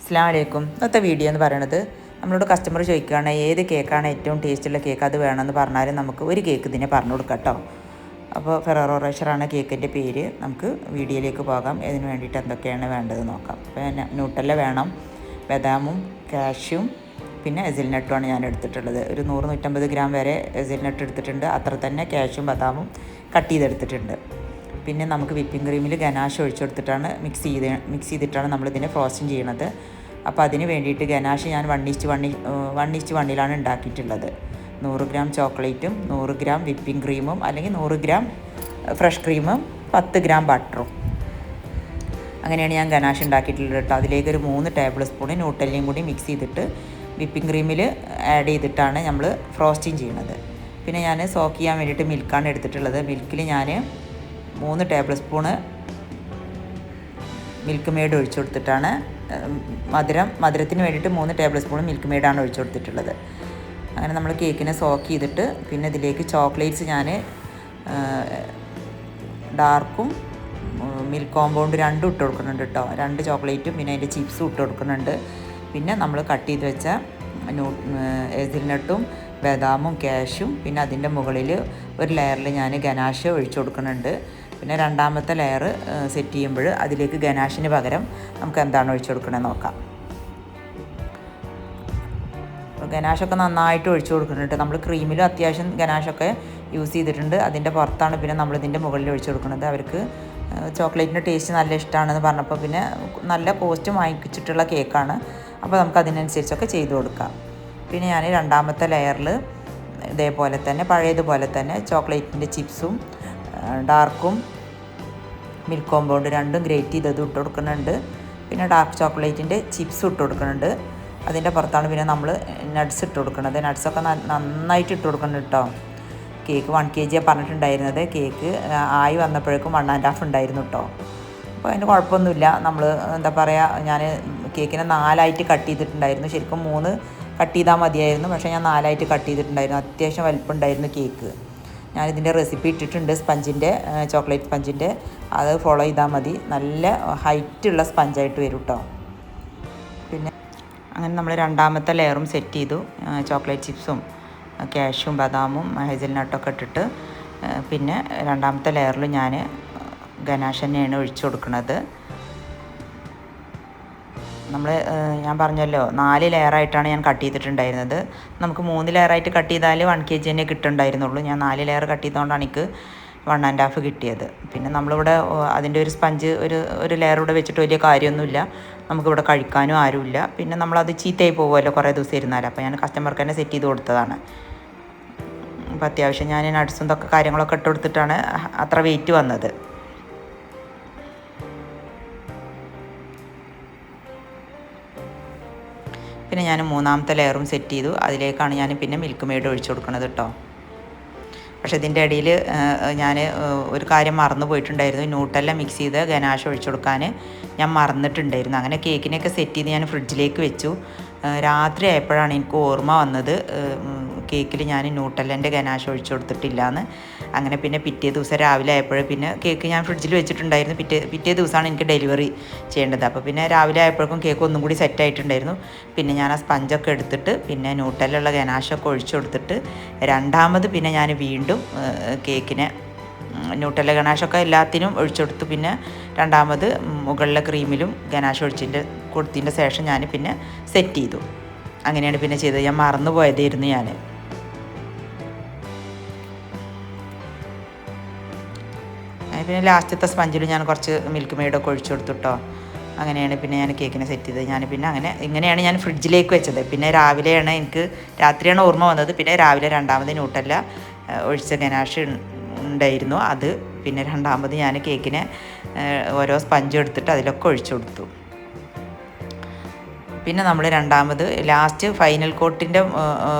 അസ്സലാമു അലൈക്കും. ഇന്നത്തെ വീഡിയോ എന്ന് പറയുന്നത് നമ്മളോട് കസ്റ്റമർ ചോദിക്കുകയാണ് ഏത് കേക്കാണ് ഏറ്റവും ടേസ്റ്റുള്ള കേക്ക് അത് വേണമെന്ന് പറഞ്ഞാലും നമുക്ക് ഒരു കേക്ക് ഇതിനെ പറഞ്ഞു കൊടുക്കാം കേട്ടോ. അപ്പോൾ ഫെറോറോ റോഷറാണ് കേക്കിൻ്റെ പേര്. നമുക്ക് വീഡിയോയിലേക്ക് പോകാം. ഇതിന് വേണ്ടിയിട്ട് എന്തൊക്കെയാണ് വേണ്ടത് നോക്കാം. പിന്നെ ന്യൂട്ടല്ല വേണം, ബദാമും കാഷ്യും പിന്നെ ഹെസൽനട്ടുമാണ് ഞാൻ എടുത്തിട്ടുള്ളത്. ഒരു 100-150 ഗ്രാം വരെ ഹെസൽനട്ട് എടുത്തിട്ടുണ്ട്. അത്ര തന്നെ കാഷ്യും ബദാമും കട്ട് ചെയ്തെടുത്തിട്ടുണ്ട്. പിന്നെ നമുക്ക് വിപ്പിംഗ് ക്രീമിൽ ഗനാഷ് ഒഴിച്ചെടുത്തിട്ടാണ് മിക്സ് ചെയ്തിട്ടാണ് നമ്മളിതിനെ ഫ്രോസ്റ്റിംഗ് ചെയ്യണത്. അപ്പോൾ അതിന് വേണ്ടിയിട്ട് ഗനാഷ് ഞാൻ 1:1 ഉണ്ടാക്കിയിട്ടുള്ളത്. 100 ഗ്രാം ചോക്ലേറ്റും 100 ഗ്രാം വിപ്പിംഗ് ക്രീമും അല്ലെങ്കിൽ 100 ഗ്രാം ഫ്രഷ് ക്രീമും 10 ഗ്രാം ബട്ടറും, അങ്ങനെയാണ് ഞാൻ ഗനാഷ് ഉണ്ടാക്കിയിട്ടുള്ളത് കേട്ടോ. അതിലേക്ക് ഒരു 3 ടേബിൾ സ്പൂൺ ന്യൂട്ടല്ലയും കൂടി മിക്സ് ചെയ്തിട്ട് വിപ്പിംഗ് ക്രീമിൽ ആഡ് ചെയ്തിട്ടാണ് നമ്മൾ ഫ്രോസ്റ്റിംഗ് ചെയ്യുന്നത്. പിന്നെ ഞാൻ സോക്ക് ചെയ്യാൻ വേണ്ടിയിട്ട് മിൽക്കാണ് എടുത്തിട്ടുള്ളത്. മിൽക്കിൽ ഞാൻ 3 ടേബിൾ സ്പൂണ് മിൽക്ക് മെയ്ഡ് ഒഴിച്ചു കൊടുത്തിട്ടാണ് മധുരത്തിന് വേണ്ടിയിട്ട് 3 ടേബിൾ സ്പൂൺ മിൽക്ക് മെയ്ഡാണ് ഒഴിച്ചു കൊടുത്തിട്ടുള്ളത്. അങ്ങനെ നമ്മൾ കേക്കിനെ സോക്ക് ചെയ്തിട്ട് പിന്നെ ഇതിലേക്ക് ചോക്ലേറ്റ്സ് ഞാൻ ഡാർക്കും മിൽക്ക് കോമ്പൗണ്ട് രണ്ടും ഇട്ട് കൊടുക്കുന്നുണ്ട് കേട്ടോ. 2 ചോക്ലേറ്റും പിന്നെ അതിൻ്റെ ചിപ്സും ഇട്ട് കൊടുക്കുന്നുണ്ട്. പിന്നെ നമ്മൾ കട്ട് ചെയ്ത് വെച്ച ഹേസൽനട്ടും ബദാമും കാഷ്യും പിന്നെ അതിൻ്റെ മുകളിൽ ഒരു ലെയറിൽ ഞാൻ ഗനാഷ് ഒഴിച്ചു കൊടുക്കുന്നുണ്ട്. പിന്നെ രണ്ടാമത്തെ ലെയർ സെറ്റ് ചെയ്യുമ്പോൾ അതിലേക്ക് ഗനാഷിന് പകരം നമുക്ക് എന്താണ് ഒഴിച്ചു കൊടുക്കണമെന്ന് നോക്കാം. ഗനാഷൊക്കെ നന്നായിട്ട് ഒഴിച്ചു കൊടുക്കുന്നുണ്ട്. നമ്മൾ ക്രീമിലും അത്യാവശ്യം ഗനാഷൊക്കെ യൂസ് ചെയ്തിട്ടുണ്ട്. അതിൻ്റെ പുറത്താണ് പിന്നെ നമ്മളിതിൻ്റെ മുകളിൽ ഒഴിച്ചു കൊടുക്കുന്നത്. അവർക്ക് ചോക്ലേറ്റിൻ്റെ ടേസ്റ്റ് നല്ല ഇഷ്ടമാണെന്ന് പറഞ്ഞപ്പോൾ പിന്നെ നല്ല കോസ്റ്റ് വാങ്ങിച്ചിട്ടുള്ള കേക്കാണ്. അപ്പോൾ നമുക്ക് അതിനനുസരിച്ചൊക്കെ ചെയ്ത് കൊടുക്കാം. പിന്നെ ഞാൻ രണ്ടാമത്തെ ലെയറിൽ ഇതേപോലെ തന്നെ പഴയതുപോലെ തന്നെ ചോക്ലേറ്റിൻ്റെ ചിപ്സും ഡാർക്കും മിൽക്ക് കോമ്പൗണ്ട് രണ്ടും ഗ്രേറ്റ് ചെയ്തതും ഇട്ട് കൊടുക്കുന്നുണ്ട്. പിന്നെ ഡാർക്ക് ചോക്ലേറ്റിൻ്റെ ചിപ്സും ഇട്ട് കൊടുക്കുന്നുണ്ട്. അതിൻ്റെ പുറത്താണ് പിന്നെ നമ്മൾ നട്ട്സ് ഇട്ട് കൊടുക്കുന്നത്. നട്ട്സൊക്കെ നന്നായിട്ട് ഇട്ട് കൊടുക്കുന്നുണ്ട് കേട്ടോ. കേക്ക് 1 kg പറഞ്ഞിട്ടുണ്ടായിരുന്നത്. കേക്ക് ആയി വന്നപ്പോഴേക്കും 1.5 ഉണ്ടായിരുന്നു കേട്ടോ. അപ്പോൾ അതിന് കുഴപ്പമൊന്നുമില്ല. നമ്മൾ എന്താ പറയുക, ഞാൻ കേക്കിനെ 4 കട്ട് ചെയ്തിട്ടുണ്ടായിരുന്നു. ശരിക്കും 3 കട്ട് ചെയ്താൽ മതിയായിരുന്നു, പക്ഷേ ഞാൻ 4 കട്ട് ചെയ്തിട്ടുണ്ടായിരുന്നു. അത്യാവശ്യം വലിപ്പമുണ്ടായിരുന്നു കേക്ക്. ഞാനിതിൻ്റെ റെസിപ്പി ഇട്ടിട്ടുണ്ട്, ചോക്ലേറ്റ് സ്പഞ്ചിൻ്റെ. അത് ഫോളോ ചെയ്താൽ മതി. നല്ല ഹൈറ്റുള്ള സ്പഞ്ചായിട്ട് വരും കേട്ടോ. പിന്നെ അങ്ങനെ നമ്മൾ രണ്ടാമത്തെ ലെയറും സെറ്റ് ചെയ്തു. ചോക്ലേറ്റ് ചിപ്സും കാഷ്യും ബദാമും ഹേസൽനട്ടൊക്കെ ഇട്ടിട്ട് പിന്നെ രണ്ടാമത്തെ ലെയറിൽ ഞാൻ ഗനാഷ് തന്നെയാണ് ഒഴിച്ചു കൊടുക്കുന്നത്. ഞാൻ പറഞ്ഞല്ലോ 4 ലെയറായിട്ടാണ് ഞാൻ കട്ട് ചെയ്തിട്ടുണ്ടായിരുന്നത്. നമുക്ക് 3 ലെയറായിട്ട് കട്ട് ചെയ്താൽ 1 kg തന്നെ കിട്ടുന്നുണ്ടായിരുന്നുള്ളൂ. ഞാൻ 4 ലെയർ കട്ട് ചെയ്തുകൊണ്ടാണ് എനിക്ക് 1.5 കിട്ടിയത്. പിന്നെ നമ്മളിവിടെ അതിൻ്റെ ഒരു സ്പഞ്ച് ഒരു ലെയർ ഇവിടെ വെച്ചിട്ട് വലിയ കാര്യമൊന്നുമില്ല. നമുക്കിവിടെ കഴിക്കാനും ആരുമില്ല. പിന്നെ നമ്മളത് ചീത്തയായി പോകുമല്ലോ കുറേ ദിവസം ഇരുന്നാൽ. അപ്പോൾ ഞാൻ കസ്റ്റമർക്ക് തന്നെ സെറ്റ് ചെയ്ത് കൊടുത്തതാണ്. അപ്പോൾ അത്യാവശ്യം ഞാൻ നട്ട്സും ഇതൊക്കെ കാര്യങ്ങളൊക്കെ ഇട്ട് കൊടുത്തിട്ടാണ് അത്ര വെയിറ്റ് വന്നത്. പിന്നെ ഞാൻ മൂന്നാമത്തെ ലെയറും സെറ്റ് ചെയ്തു. അതിലേക്കാണ് ഞാൻ പിന്നെ മിൽക്ക് മെയ്ഡ് ഒഴിച്ചു കൊടുക്കുന്നത് കേട്ടോ. പക്ഷേ ഇതിൻ്റെ ഇടയിൽ ഞാൻ ഒരു കാര്യം മറന്നു പോയിട്ടുണ്ടായിരുന്നു. ന്യൂട്ടല്ല മിക്സ് ചെയ്ത് ഗനാഷ് ഒഴിച്ചു കൊടുക്കാൻ ഞാൻ മറന്നിട്ടുണ്ടായിരുന്നു. അങ്ങനെ കേക്കിനെയൊക്കെ സെറ്റ് ചെയ്ത് ഞാൻ ഫ്രിഡ്ജിലേക്ക് വെച്ചു. രാത്രി ആയപ്പോഴാണ് എനിക്ക് ഓർമ്മ വന്നത് കേക്കിൽ ഞാൻ ന്യൂട്ടല്ലൻ്റെ ഗനാഷ് ഒഴിച്ചു കൊടുത്തിട്ടില്ല എന്ന്. അങ്ങനെ പിന്നെ പിറ്റേ ദിവസം രാവിലെ ആയപ്പോഴും പിന്നെ കേക്ക് ഞാൻ ഫ്രിഡ്ജിൽ വെച്ചിട്ടുണ്ടായിരുന്നു. പിറ്റേ ദിവസമാണ് എനിക്ക് ഡെലിവറി ചെയ്യേണ്ടത്. അപ്പോൾ പിന്നെ രാവിലെ ആയപ്പോഴേക്കും കേക്ക് ഒന്നും കൂടി സെറ്റായിട്ടുണ്ടായിരുന്നു. പിന്നെ ഞാൻ ആ സ്പഞ്ചൊക്കെ എടുത്തിട്ട് പിന്നെ ന്യൂട്ടല്ലുള്ള ഗനാഷൊക്കെ ഒഴിച്ചു കൊടുത്തിട്ട് രണ്ടാമത് പിന്നെ ഞാൻ വീണ്ടും കേക്കിനെ ന്യൂട്ടല്ല ഗനാഷൊക്കെ എല്ലാത്തിനും ഒഴിച്ചു കൊടുത്തു. പിന്നെ രണ്ടാമത് മുകളിലെ ക്രീമിലും ഗനാഷ് കൊടുത്തതിൻ്റെ ശേഷം ഞാൻ പിന്നെ സെറ്റ് ചെയ്തു. അങ്ങനെയാണ് പിന്നെ ചെയ്തത്. ഞാൻ മറന്നു പോയതായിരുന്നു ഞാൻ. പിന്നെ ലാസ്റ്റത്തെ സ്പഞ്ചിൽ ഞാൻ കുറച്ച് മിൽക്ക് മെയ്ഡൊക്കെ ഒഴിച്ചു കൊടുത്തു കേട്ടോ. അങ്ങനെയാണ് പിന്നെ ഞാൻ കേക്കിനെ സെറ്റ് ചെയ്തത്. ഞാൻ പിന്നെ ഇങ്ങനെയാണ് ഞാൻ ഫ്രിഡ്ജിലേക്ക് വെച്ചത്. പിന്നെ രാത്രിയാണ് ഓർമ്മ വന്നത്. പിന്നെ രാവിലെ രണ്ടാമത് ന്യൂട്ടല്ല ഒഴിച്ച ഗനാഷ് ഉണ്ടായിരുന്നു. അത് പിന്നെ രണ്ടാമത് ഞാൻ കേക്കിനെ ഓരോ സ്പഞ്ച് എടുത്തിട്ട് അതിലൊക്കെ ഒഴിച്ചു കൊടുത്തു. പിന്നെ നമ്മൾ രണ്ടാമത് ലാസ്റ്റ് ഫൈനൽ കോട്ടിൻ്റെ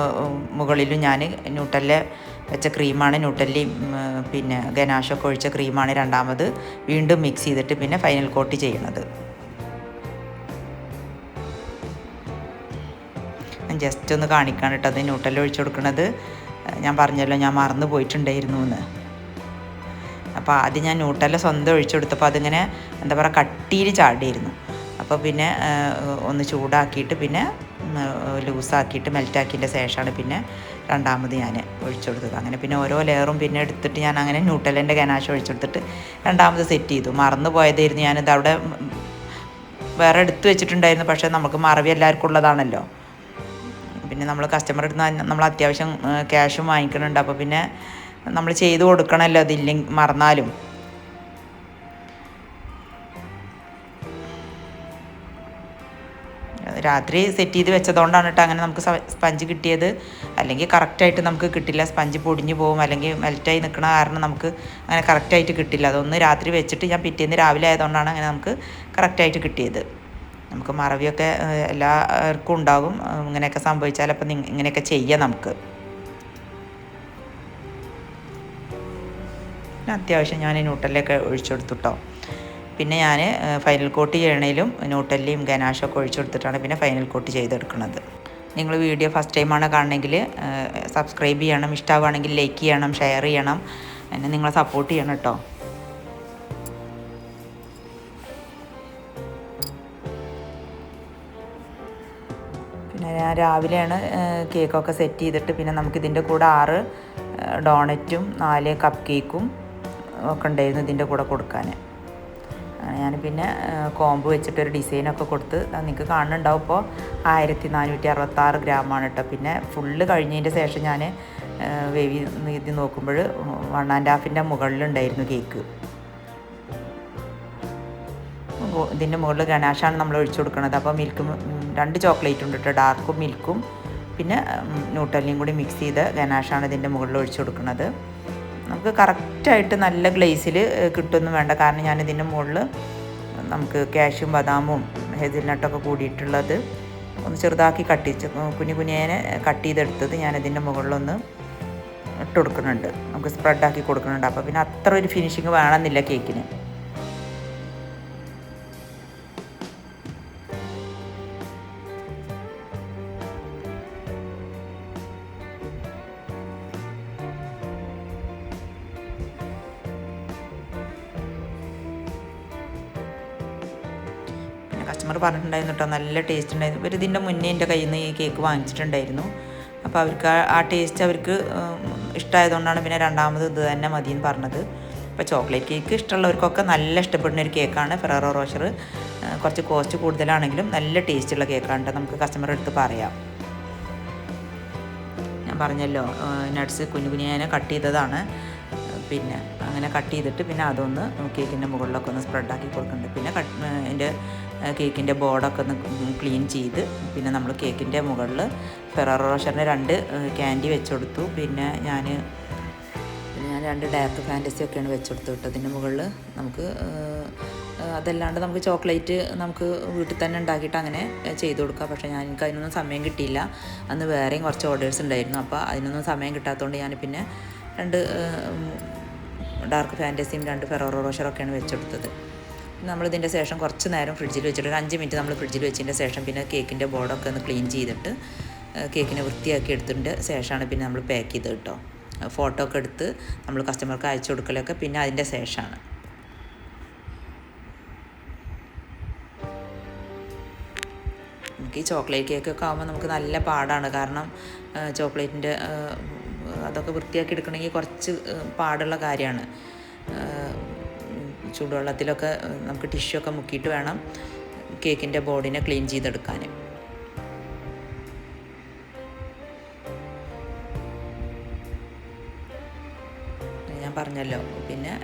മുകളിലും ഞാൻ ന്യൂട്ടല്ല വെച്ച ക്രീമാണ്, ന്യൂട്ടല്ലയും പിന്നെ ഗനാഷൊക്കെ ഒഴിച്ച ക്രീമാണ് രണ്ടാമത് വീണ്ടും മിക്സ് ചെയ്തിട്ട് പിന്നെ ഫൈനൽ കോട്ട് ചെയ്യണത്. ജസ്റ്റ് ഒന്ന് കാണിക്കാൻ കേട്ടോ. അത് ന്യൂട്ടല്ല ഒഴിച്ചു കൊടുക്കുന്നത് ഞാൻ പറഞ്ഞല്ലോ, ഞാൻ മറന്നു പോയിട്ടുണ്ടായിരുന്നു എന്ന്. അപ്പോൾ ആദ്യം ഞാൻ ന്യൂട്ടല്ല സ്വന്തം ഒഴിച്ചു കൊടുത്തപ്പോൾ അതിങ്ങനെ എന്താ പറയുക കട്ടിയിൽ ചാടിയിരുന്നു. അപ്പോൾ അപ്പോൾ പിന്നെ ഒന്ന് ചൂടാക്കിയിട്ട് പിന്നെ ലൂസാക്കിയിട്ട് മെൽറ്റാക്കിയതിൻ്റെ ശേഷമാണ് പിന്നെ രണ്ടാമത് ഞാൻ ഒഴിച്ചു കൊടുത്തത്. അങ്ങനെ പിന്നെ ഓരോ ലെയറും പിന്നെ എടുത്തിട്ട് ഞാൻ അങ്ങനെ ന്യൂട്ടലിൻ്റെ ഗനാശ ഒഴിച്ചെടുത്തിട്ട് രണ്ടാമത് സെറ്റ് ചെയ്തു. മറന്നു പോയതായിരുന്നു, ഞാനിത് അവിടെ വേറെ എടുത്ത് വെച്ചിട്ടുണ്ടായിരുന്നു. പക്ഷേ നമുക്ക് മറവി എല്ലാവർക്കും ഉള്ളതാണല്ലോ. പിന്നെ നമ്മൾ കസ്റ്റമർ എടുത്ത് നമ്മൾ അത്യാവശ്യം ക്യാഷും വാങ്ങിക്കുന്നുണ്ട്. അപ്പോൾ പിന്നെ നമ്മൾ ചെയ്ത് കൊടുക്കണമല്ലോ, അതില്ലെങ്കിൽ മറന്നാലും. രാത്രി സെറ്റ് ചെയ്ത് വെച്ചതുകൊണ്ടാണ് കേട്ടോ അങ്ങനെ നമുക്ക് സ്പഞ്ച് കിട്ടിയത്. അല്ലെങ്കിൽ കറക്റ്റായിട്ട് നമുക്ക് കിട്ടില്ല, സ്പഞ്ച് പൊടിഞ്ഞു പോകും, അല്ലെങ്കിൽ മെൽറ്റായി നിൽക്കണ കാരണം നമുക്ക് അങ്ങനെ കറക്റ്റായിട്ട് കിട്ടില്ല. അതൊന്ന് രാത്രി വെച്ചിട്ട് ഞാൻ പിറ്റേന്ന് രാവിലെ ആയതുകൊണ്ടാണ് അങ്ങനെ നമുക്ക് കറക്റ്റായിട്ട് കിട്ടിയത്. നമുക്ക് മറവിയൊക്കെ എല്ലാവർക്കും ഉണ്ടാകും, ഇങ്ങനെയൊക്കെ സംഭവിച്ചാൽ അപ്പം ഇങ്ങനെയൊക്കെ ചെയ്യാം നമുക്ക്. അത്യാവശ്യം ഞാൻ ന്യൂട്ടലിലൊക്കെ ഒഴിച്ചു കൊടുത്തു കേട്ടോ. പിന്നെ ഞാൻ ഫൈനൽ കോട്ട് ചെയ്യണേലും ന്യൂട്ടലിയും ഗനാഷൊക്കെ ഒഴിച്ചു കൊടുത്തിട്ടാണ് പിന്നെ ഫൈനൽ കോട്ട് ചെയ്തെടുക്കുന്നത്. നിങ്ങൾ വീഡിയോ ഫസ്റ്റ് ടൈമാണ് കാണണമെങ്കിൽ സബ്സ്ക്രൈബ് ചെയ്യണം, ഇഷ്ടമാവുകയാണെങ്കിൽ ലൈക്ക് ചെയ്യണം, ഷെയർ ചെയ്യണം, എന്നെ നിങ്ങളെ സപ്പോർട്ട് ചെയ്യണം കേട്ടോ. പിന്നെ ഞാൻ രാവിലെയാണ് കേക്കൊക്കെ സെറ്റ് ചെയ്തിട്ട് പിന്നെ നമുക്കിതിൻ്റെ കൂടെ 6 ഡോണറ്റും 4 കപ്പ് കേക്കും ഒക്കെ ഉണ്ടായിരുന്നു ഇതിൻ്റെ കൂടെ കൊടുക്കാൻ. ഞാൻ പിന്നെ കോമ്പ് വെച്ചിട്ടൊരു ഡിസൈനൊക്കെ കൊടുത്ത് നിങ്ങൾക്ക് കാണുന്നുണ്ടാവും. ഇപ്പോൾ 1466 ഗ്രാമാണ് കേട്ടോ. പിന്നെ ഫുള്ള് കഴിഞ്ഞതിൻ്റെ ശേഷം ഞാൻ വേവി ഇത് നോക്കുമ്പോൾ 1.5 മുകളിലുണ്ടായിരുന്നു കേക്ക്. ഇതിൻ്റെ മുകളിൽ ഗനാഷാണ് നമ്മൾ ഒഴിച്ചു കൊടുക്കുന്നത്. അപ്പോൾ മിൽക്ക് 2 ചോക്ലേറ്റ് ഉണ്ട് കേട്ടോ, ഡാർക്കും മിൽക്കും പിന്നെ ന്യൂട്ടലിയും കൂടി മിക്സ് ചെയ്ത് ഗനാഷാണ് ഇതിൻ്റെ മുകളിൽ ഒഴിച്ചു കൊടുക്കുന്നത്. നമുക്ക് കറക്റ്റായിട്ട് നല്ല ഗ്ലേസിൽ കിട്ടുമൊന്നും വേണ്ട, കാരണം ഞാനിതിൻ്റെ മുകളിൽ നമുക്ക് കാഷ്യും ബദാമും ഹേസിൽനട്ടൊക്കെ കൂടിയിട്ടുള്ളത് ഒന്ന് ചെറുതാക്കി കുഞ്ഞേനെ കട്ട് ചെയ്തെടുത്തത് ഞാനിതിൻ്റെ മുകളിലൊന്ന് ഇട്ട് കൊടുക്കുന്നുണ്ട്, നമുക്ക് സ്പ്രെഡാക്കി കൊടുക്കുന്നുണ്ട്. അപ്പോൾ പിന്നെ അത്ര ഒരു ഫിനിഷിങ് വേണമെന്നില്ല കേക്കിന്. കസ്റ്റമർ പറഞ്ഞിട്ടുണ്ടായിരുന്നു കേട്ടോ, നല്ല ടേസ്റ്റ് ഉണ്ടായിരുന്നു. ഇവർ ഇതിൻ്റെ മുന്നേ എൻ്റെ കയ്യിൽ നിന്ന് ഈ കേക്ക് വാങ്ങിച്ചിട്ടുണ്ടായിരുന്നു. അപ്പോൾ അവർക്ക് ആ ടേസ്റ്റ് അവർക്ക് ഇഷ്ടമായതുകൊണ്ടാണ് പിന്നെ രണ്ടാമത് ഇത് തന്നെ മതിയെന്ന് പറഞ്ഞത്. അപ്പോൾ ചോക്ലേറ്റ് കേക്ക് ഇഷ്ടമുള്ളവർക്കൊക്കെ നല്ല ഇഷ്ടപ്പെടുന്ന ഒരു കേക്കാണ് ഫെററോ റോഷർ. കുറച്ച് കോസ്റ്റ് കൂടുതലാണെങ്കിലും നല്ല ടേസ്റ്റുള്ള കേക്കാണ് കേട്ടോ, നമുക്ക് കസ്റ്റമർ അടുത്ത് പറയാം. ഞാൻ പറഞ്ഞല്ലോ നട്ട്സ് കുഞ്ഞുകുഞ്ഞിനെ കട്ട് ചെയ്തതാണ്. പിന്നെ അങ്ങനെ കട്ട് ചെയ്തിട്ട് പിന്നെ അതൊന്ന് കേക്കിൻ്റെ മുകളിലൊക്കെ ഒന്ന് സ്പ്രെഡാക്കി കൊടുക്കുന്നുണ്ട്. പിന്നെ എൻ്റെ കേക്കിൻ്റെ ബോർഡൊക്കെ ഒന്ന് ക്ലീൻ ചെയ്ത് പിന്നെ നമ്മൾ കേക്കിൻ്റെ മുകളിൽ ഫെററോ റോഷറിൻ്റെ 2 ക്യാൻഡി വെച്ച് കൊടുത്തു. പിന്നെ ഞാൻ 2 ഡാർക്ക് ഫാൻറ്റസി ഒക്കെയാണ് വെച്ച് കൊടുത്തു കേട്ടോ. അതിൻ്റെ മുകളിൽ നമുക്ക് അതല്ലാണ്ട് നമുക്ക് ചോക്ലേറ്റ് നമുക്ക് വീട്ടിൽ തന്നെ ഉണ്ടാക്കിയിട്ട് അങ്ങനെ ചെയ്ത് കൊടുക്കാം. പക്ഷേ എനിക്ക് അതിനൊന്നും സമയം കിട്ടിയില്ല, അന്ന് വേറെയും കുറച്ച് ഓർഡേഴ്സ് ഉണ്ടായിരുന്നു. അപ്പോൾ അതിനൊന്നും സമയം കിട്ടാത്തതുകൊണ്ട് ഞാൻ പിന്നെ 2 ഡാർക്ക് ഫാൻറ്റസിയും 2 ഫെററോ റോഷറൊക്കെയാണ് വെച്ചെടുത്തത്. നമ്മളിതിൻ്റെ ശേഷം കുറച്ച് നേരം ഫ്രിഡ്ജിൽ വെച്ചിട്ട് ഒരു 5 മിനിറ്റ് നമ്മൾ ഫ്രിഡ്ജിൽ വെച്ചതിൻ്റെ ശേഷം പിന്നെ കേക്കിൻ്റെ ബോർഡൊക്കെ ഒന്ന് ക്ലീൻ ചെയ്തിട്ട് കേക്കിനെ വൃത്തിയാക്കി എടുത്തതിൻ്റെ ശേഷമാണ് പിന്നെ നമ്മൾ പാക്ക് ചെയ്ത് കേട്ടോ. ഫോട്ടോ ഒക്കെ എടുത്ത് നമ്മൾ കസ്റ്റമർക്ക് അയച്ചു കൊടുക്കലൊക്കെ പിന്നെ അതിൻ്റെ ശേഷമാണ്. നമുക്ക് ഈ ചോക്ലേറ്റ് കേക്കൊക്കെ ആകുമ്പോൾ നമുക്ക് നല്ല പാടാണ്, കാരണം ചോക്ലേറ്റിൻ്റെ അതൊക്കെ വൃത്തിയാക്കി എടുക്കണമെങ്കിൽ കുറച്ച് പാടുള്ള കാര്യമാണ്. ചൂടുവെള്ളത്തിലൊക്കെ നമുക്ക് ടിഷ്യൂ ഒക്കെ മുക്കിയിട്ട് വേണം കേക്കിൻ്റെ ബോർഡിനെ ക്ലീൻ ചെയ്തെടുക്കാൻ. ഞാൻ പറഞ്ഞല്ലോ പിന്നെ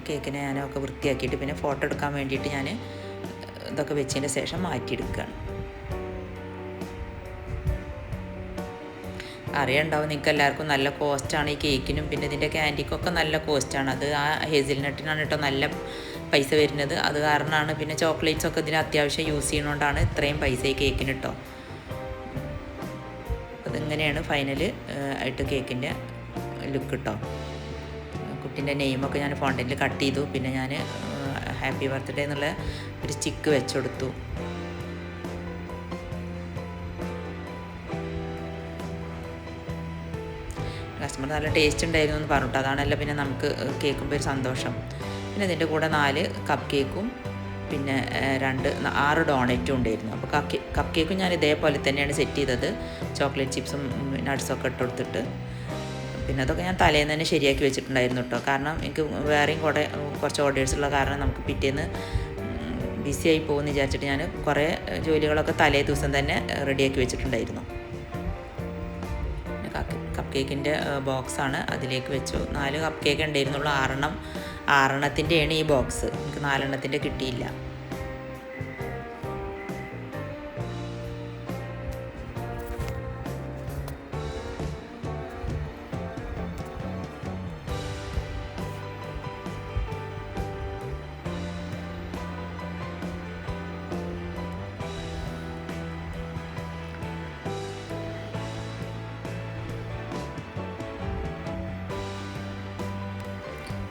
കേക്കിനെ ഞാനൊക്കെ വൃത്തിയാക്കിയിട്ട് പിന്നെ ഫോട്ടോ എടുക്കാൻ വേണ്ടിയിട്ട് ഞാൻ ഇതൊക്കെ വെച്ചതിൻ്റെ ശേഷം മാറ്റിയെടുക്കുകയാണ്. അറിയണ്ടാവും നിങ്ങൾക്ക് എല്ലാവർക്കും നല്ല കോസ്റ്റാണ് ഈ കേക്കിനും പിന്നെ ഇതിൻ്റെ ക്യാൻഡിക്കൊക്കെ നല്ല കോസ്റ്റാണ്. അത് ആ ഹേസിൽനട്ടിനാണ് കേട്ടോ നല്ല പൈസ വരുന്നത്. അത് കാരണമാണ് പിന്നെ ചോക്ലേറ്റ്സൊക്കെ ഇതിന് അത്യാവശ്യം യൂസ് ചെയ്യുന്നതുകൊണ്ടാണ് ഇത്രയും പൈസ ഈ കേക്കിന് കേട്ടോ. അതിങ്ങനെയാണ് ഫൈനൽ ആയിട്ട് കേക്കിൻ്റെ ലുക്ക് കേട്ടോ. കുട്ടീൻ്റെ നെയിമൊക്കെ ഞാൻ ഫോണ്ടൻറ്റിൽ കട്ട് ചെയ്തു. പിന്നെ ഞാൻ ഹാപ്പി ബർത്ത്ഡേ എന്നുള്ള ഒരു സ്റ്റിക്ക് വെച്ചുകൊടുത്തു. കസ്റ്റമർ നല്ല ടേസ്റ്റ് ഉണ്ടായിരുന്നു എന്ന് പറഞ്ഞിട്ട് അതാണല്ലോ പിന്നെ നമുക്ക് കേൾക്കുമ്പോൾ ഒരു സന്തോഷം. പിന്നെ ഇതിൻ്റെ കൂടെ 4 കപ്പ് കേക്കും പിന്നെ 6 ഡോണറ്റും ഉണ്ടായിരുന്നു. അപ്പോൾ കപ്പ് കേക്കും ഞാൻ ഇതേപോലെ തന്നെയാണ് സെറ്റ് ചെയ്തത്. ചോക്ലേറ്റ് ചിപ്സും നട്ട്സൊക്കെ ഇട്ട് കൊടുത്തിട്ട് പിന്നെ അതൊക്കെ ഞാൻ തലേന്ന് തന്നെ ശരിയാക്കി വെച്ചിട്ടുണ്ടായിരുന്നു കേട്ടോ. കാരണം എനിക്ക് വേറെയും കുറച്ച് ഓർഡേഴ്സ് ഉള്ള കാരണം നമുക്ക് പിറ്റേന്ന് ബിസി ആയി പോകുമെന്ന് വിചാരിച്ചിട്ട് ഞാൻ കുറേ ജോലികളൊക്കെ തലേ ദിവസം തന്നെ റെഡിയാക്കി വെച്ചിട്ടുണ്ടായിരുന്നു. കപ്പ് കേക്കിൻ്റെ ബോക്സാണ്, അതിലേക്ക് വെച്ചു. 4 കപ്പ് കേക്ക് ഉണ്ടായിരുന്നുള്ളൂ. 6എണ്ണത്തിൻ്റെയാണ് ഈ ബോക്സ്. എനിക്ക് 4 കിട്ടിയില്ല.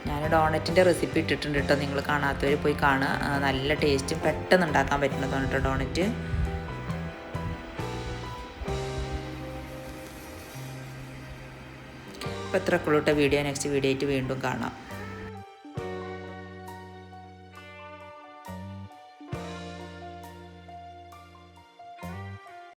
ഞാൻ ഡോണറ്റിൻ്റെ റെസിപ്പി ഇട്ടിട്ടുണ്ട് കേട്ടോ, നിങ്ങൾ കാണാത്തവർ പോയി കാണുക. നല്ല ടേസ്റ്റും പെട്ടെന്ന് ഉണ്ടാക്കാൻ പറ്റുന്നതാണ് കേട്ടോ ഡോണറ്റ്. അപ്പോൾ ഇത്രയൊക്കെ ഉള്ളൂ കേട്ടോ വീഡിയോ. നെക്സ്റ്റ് വീഡിയോ ആയിട്ട് വീണ്ടും കാണാം.